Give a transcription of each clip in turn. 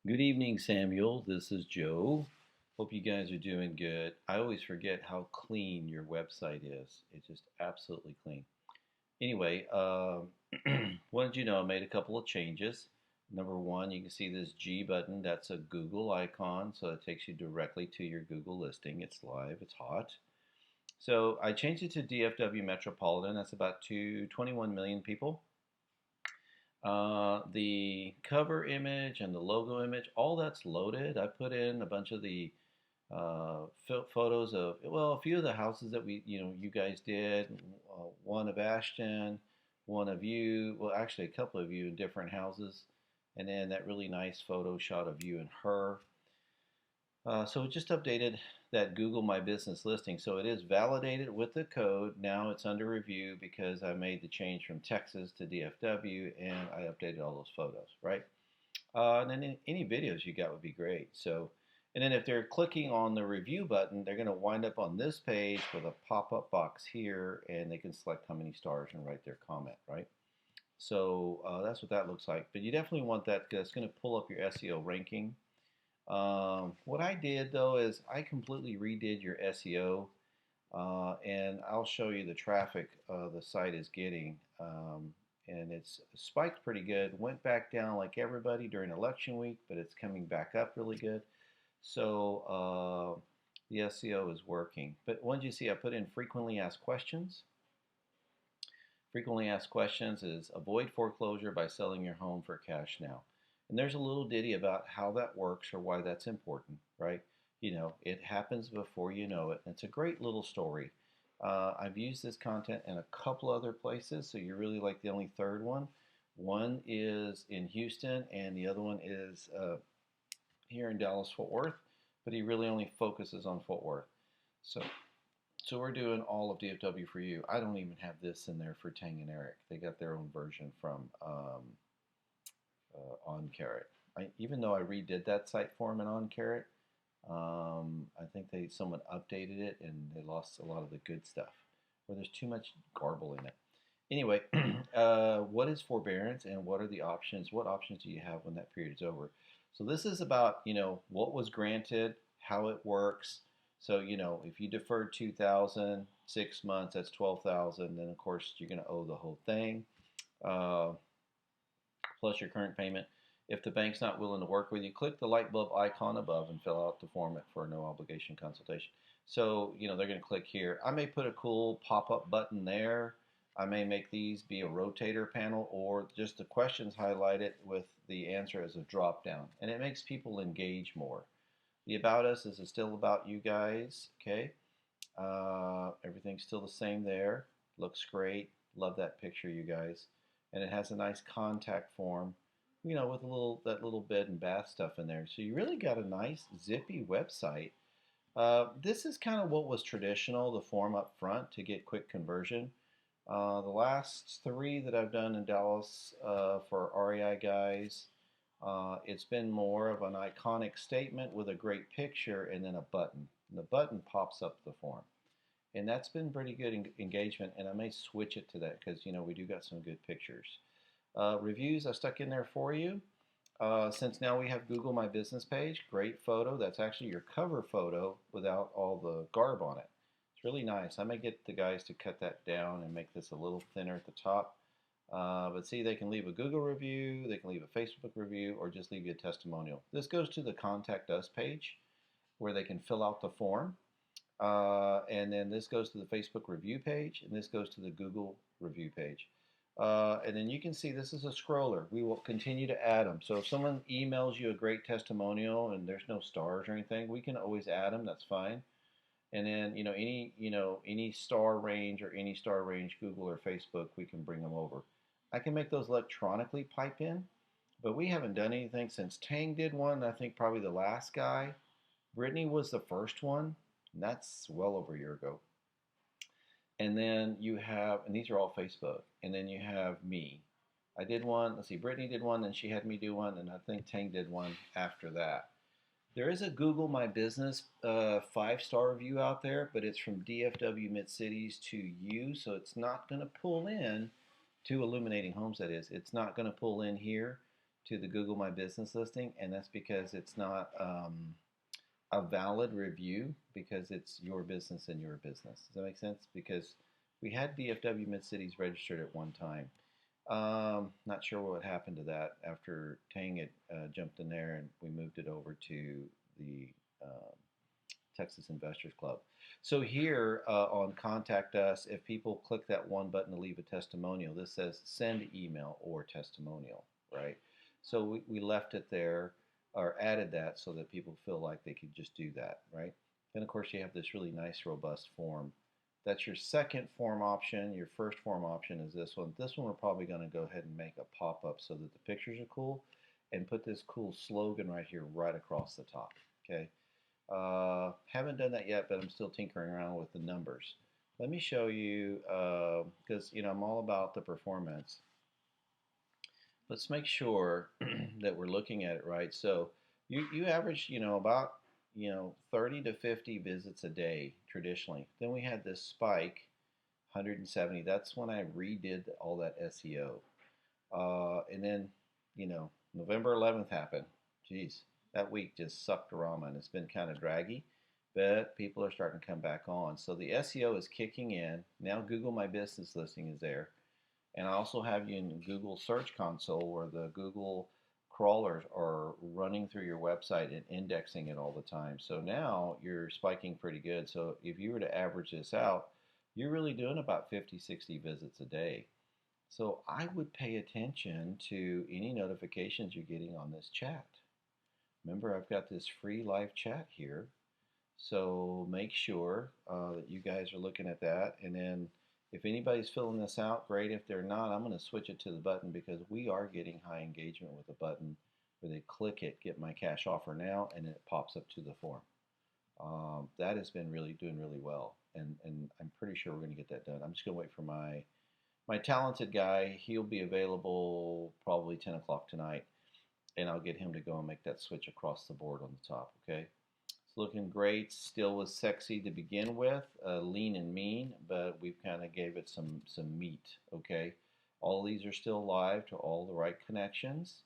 Good evening, Samuel. This is Joe. Hope you guys are doing good. I always forget how clean your website is. It's just absolutely clean. Anyway, what did you know? I made a couple of changes. Number one, you can see this G button. That's a Google icon, so it takes you directly to your Google listing. It's live, it's hot. So I changed it to DFW Metropolitan. That's about 21 million people. The cover image and the logo image, all that's loaded. I put in a bunch of the photos of, well, a few of the houses that you guys did. One of Ashton, one of you, well, actually a couple of you in different houses, and then that really nice photo shot of you and her. So it just updated that Google My Business listing. So it is validated with the code. Now it's under review because I made the change from Texas to DFW and I updated all those photos, right? And then any videos you got would be great. So, and then if they're clicking on the review button, they're going to wind up on this page with a pop-up box here and they can select how many stars and write their comment, right? So that's what that looks like. But you definitely want that because it's going to pull up your SEO ranking. What I did though is I completely redid your SEO, and I'll show you the traffic the site is getting. And it's spiked pretty good. Went back down like everybody during election week, but it's coming back up really good. So the SEO is working. But what did you see? I put in frequently asked questions. Frequently asked questions is avoid foreclosure by selling your home for cash now. And there's a little ditty about how that works or why that's important, right? You know, it happens before you know it. And it's a great little story. I've used this content in a couple other places, so you're really like the only third one. One is in Houston, and the other one is here in Dallas Fort Worth, but he really only focuses on Fort Worth. So so we're doing all of DFW for you. I don't even have this in there for Tang and Eric. They got their own version from On Carrot. Even though I redid that site for them in On Carrot, I think someone updated it and they lost a lot of the good stuff, or there's too much garble in it. Anyway, what is forbearance and what are the options? What options do you have when that period is over? So this is about, what was granted, how it works. So, if you deferred 2,000, 6 months, that's 12,000. Then of course you're going to owe the whole thing, uh, plus your current payment. If the bank's not willing to work with you, click the light bulb icon above and fill out the form for a no obligation consultation. So, they're going to click here. I may put a cool pop-up button there. I may make these be a rotator panel or just the questions highlighted with the answer as a drop down. And it makes people engage more. The About Us is still about you guys, okay? Everything's still the same there. Looks great. Love that picture, you guys. And it has a nice contact form, with that little bed and bath stuff in there. So you really got a nice zippy website. This is kind of what was traditional, the form up front to get quick conversion. The last three that I've done in Dallas for REI guys, it's been more of an iconic statement with a great picture and then a button. And the button pops up the form. And that's been pretty good engagement, and I may switch it to that because, we do got some good pictures. Reviews I stuck in there for you. Since now we have Google My Business page, great photo. That's actually your cover photo without all the garb on it. It's really nice. I may get the guys to cut that down and make this a little thinner at the top. But see, they can leave a Google review, they can leave a Facebook review, or just leave you a testimonial. This goes to the Contact Us page where they can fill out the form. And then this goes to the Facebook review page, and this goes to the Google review page. And then you can see this is a scroller. We will continue to add them. So if someone emails you a great testimonial and there's no stars or anything, we can always add them. That's fine. And then any star range or any star range, Google or Facebook, we can bring them over. I can make those electronically pipe in, but we haven't done anything since Tang did one. I think probably the last guy. Brittany was the first one. And that's well over a year ago. And then you have, and these are all Facebook. And then you have me. I did one. Let's see, Brittany did one, and she had me do one, and I think Tang did one after that. There is a Google My Business 5-star review out there, but it's from DFW Mid-Cities to you, so it's not going to pull in to Illuminating Homes, that is. It's not going to pull in here. to the Google My Business listing, and that's because it's not a valid review because it's your business and your business. Does that make sense? Because we had DFW Mid Cities registered at one time. Not sure what happened to that after Tang had jumped in there and we moved it over to the um, Texas Investors Club. So here on Contact Us, if people click that one button to leave a testimonial, this says send email or testimonial, right? So we left it there or added that so that people feel like they could just do that, right? Then of course you have this really nice robust form. That's your second form option. Your first form option is this one. This one we're probably going to go ahead and make a pop-up so that the pictures are cool and put this cool slogan right here right across the top, okay? Haven't done that yet, but I'm still tinkering around with the numbers. Let me show you, because I'm all about the performance. Let's make sure that we're looking at it right. So you average, about 30 to 50 visits a day traditionally. Then we had this spike, 170. That's when I redid all that SEO. And then, November 11th happened. Jeez, that week just sucked ramen. It's been kind of draggy, but people are starting to come back on. So the SEO is kicking in. Now Google My Business listing is there. And I also have you in Google Search Console where the Google crawlers are running through your website and indexing it all the time. So now you're spiking pretty good. So if you were to average this out, you're really doing about 50, 60 visits a day. So I would pay attention to any notifications you're getting on this chat. Remember, I've got this free live chat here. So make sure that you guys are looking at that. And then if anybody's filling this out, great. If they're not, I'm going to switch it to the button because we are getting high engagement with the button where they click it, get my cash offer now, and it pops up to the form. That has been doing really well. And I'm pretty sure we're going to get that done. I'm just going to wait for my talented guy. He'll be available probably 10 o'clock tonight, and I'll get him to go and make that switch across the board on the top, okay? It's looking great. Still was sexy to begin with, lean and mean, but we've kind of gave it some meat, okay? All these are still live to all the right connections.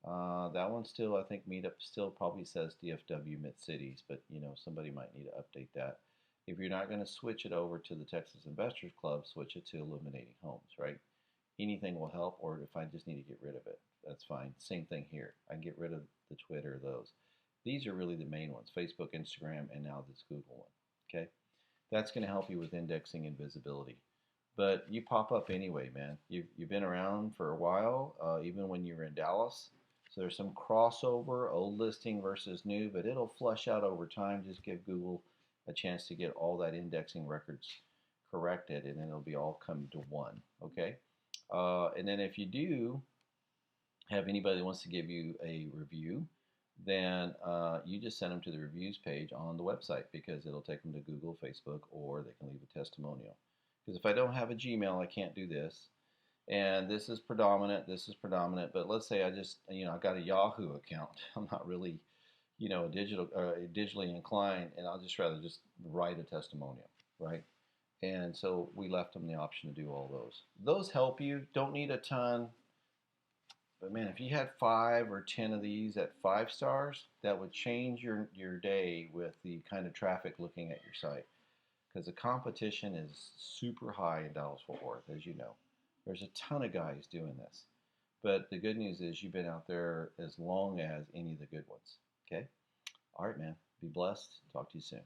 That one still, I think Meetup still probably says DFW Mid-Cities, but somebody might need to update that. If you're not going to switch it over to the Texas Investors Club, switch it to Illuminating Homes, right? Anything will help, or if I just need to get rid of it, that's fine. Same thing here. I can get rid of the Twitter, those. These are really the main ones, Facebook, Instagram, and now this Google one, okay? That's going to help you with indexing and visibility. But you pop up anyway, man. You've been around for a while, even when you were in Dallas. So there's some crossover, old listing versus new, but it'll flush out over time. Just give Google a chance to get all that indexing records corrected, and then it'll be all come to one, okay? And then if you do have anybody that wants to give you a review, then you just send them to the reviews page on the website because it'll take them to Google, Facebook, or they can leave a testimonial. Because if I don't have a Gmail, I can't do this. And this is predominant, but let's say I just, I got a Yahoo account. I'm not really, digitally inclined, and I'll just rather just write a testimonial, right? And so we left them the option to do all those. Those help you. Don't need a ton. But man, if you had 5 or 10 of these at 5 stars, that would change your day with the kind of traffic looking at your site. Because the competition is super high in Dallas-Fort Worth, as you know. There's a ton of guys doing this. But the good news is you've been out there as long as any of the good ones. Okay? All right, man. Be blessed. Talk to you soon.